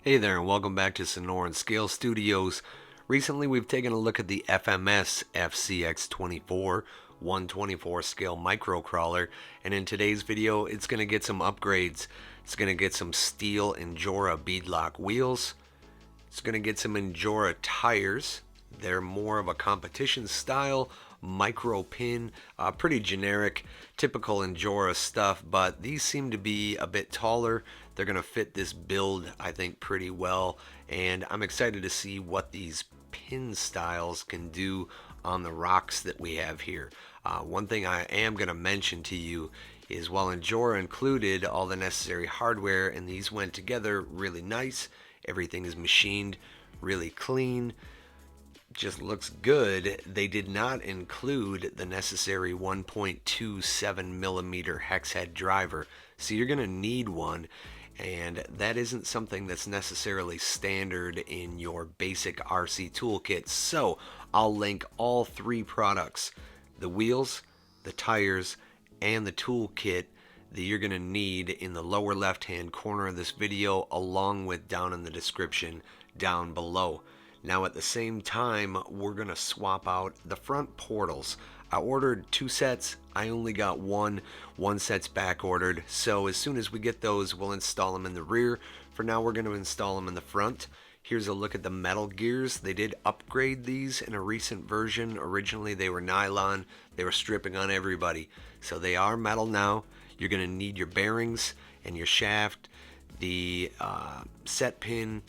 Hey there, and welcome back to Sonora and Scale Studios. Recently, we've taken a look at the FMS FCX24 124 scale micro crawler, and in today's video, it's going to get some upgrades. It's going to get some steel Injora beadlock wheels. It's going to get some Injora tires. They're more of a competition style micro pin, pretty generic, typical Injora stuff, but these seem to be a bit taller. They're going to fit this build, I think, pretty well, and I'm excited to see what these pin styles can do on the rocks that we have here. One thing I am going to mention to you is while Injora included all the necessary hardware and these went together really nice, everything is machined really clean, just looks good, they did not include the necessary 1.27 millimeter hex head driver. So you're going to need one, and that isn't something that's necessarily standard in your basic RC toolkit. So I'll link all three products, the wheels, the tires, and the toolkit that you're going to need in the lower left hand corner of this video, along with down in the description down below. Now at the same time, we're going to swap out the front portals. I ordered 2 sets. I only got one. 1 set's back ordered. So as soon as we get those, we'll install them in the rear. For now, we're going to install them in the front. Here's a look at the metal gears. They did upgrade these in a recent version. Originally, they were nylon. They were stripping on everybody. So they are metal now. You're going to need your bearings and your shaft, the set pin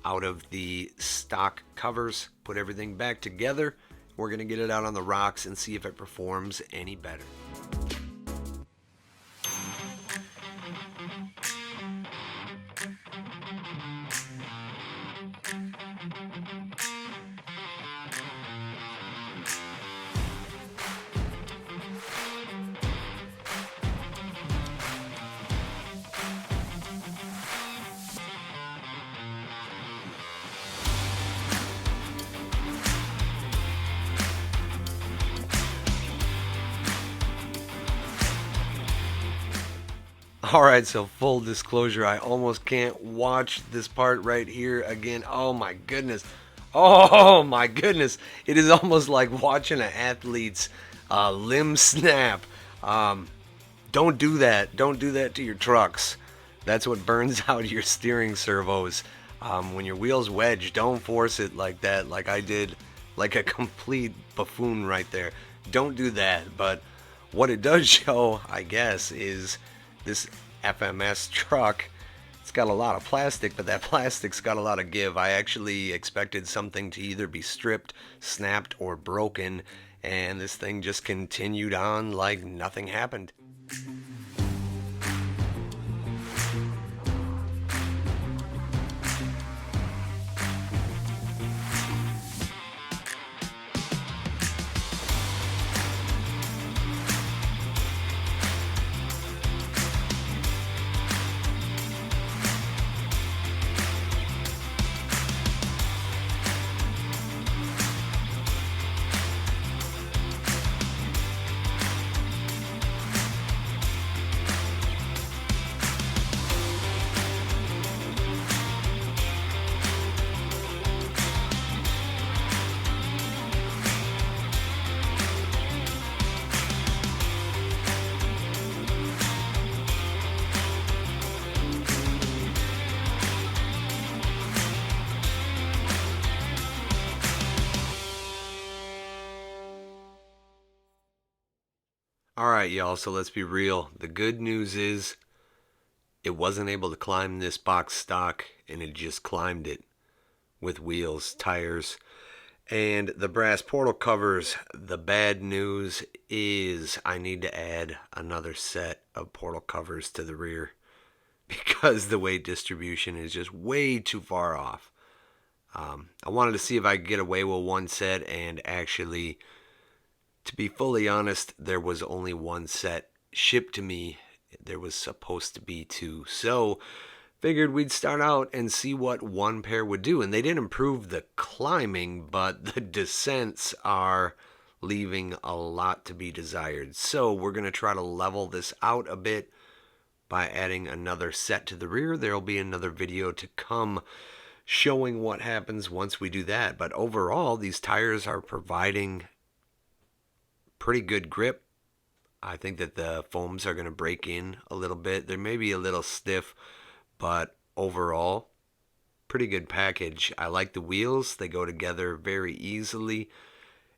out of the stock covers, put everything back together. We're going to get it out on the rocks and see if it performs any better. Alright, so full disclosure, I almost can't watch this part right here again. Oh my goodness. Oh my goodness. It is almost like watching an athlete's limb snap. Don't do that. Don't do that to your trucks. That's what burns out your steering servos. When your wheels wedge, don't force it like that, like I did, like a complete buffoon right there. Don't do that. But what it does show, I guess, is this FMS truck. It's got a lot of plastic, but that plastic's got a lot of give. I actually expected something to either be stripped, snapped, or broken, and this thing just continued on like nothing happened. Alright, y'all, so let's be real. The good news is it wasn't able to climb this box stock, and it just climbed it with wheels, tires, and the brass portal covers. The bad news is I need to add another set of portal covers to the rear because the weight distribution is just way too far off. I wanted to see if I could get away with 1 set, and actually, to be fully honest, there was only 1 set shipped to me. There was supposed to be 2. So figured we'd start out and see what 1 pair would do. And they did improve the climbing, but the descents are leaving a lot to be desired. So we're going to try to level this out a bit by adding another set to the rear. There will be another video to come showing what happens once we do that. But overall, these tires are providing pretty good grip. I think that the foams are going to break in a little bit. They may be a little stiff, but overall, pretty good package. I like the wheels. They go together very easily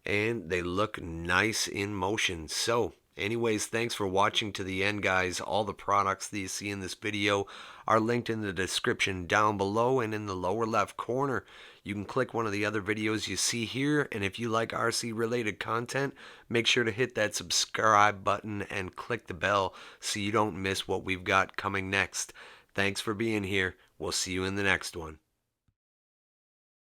and they look nice in motion. So anyways, thanks for watching to the end, guys. All the products that you see in this video are linked in the description down below and in the lower left corner. You can click one of the other videos you see here, and if you like RC related content, make sure to hit that subscribe button and click the bell so you don't miss what we've got coming next. Thanks for being here. We'll see you in the next one.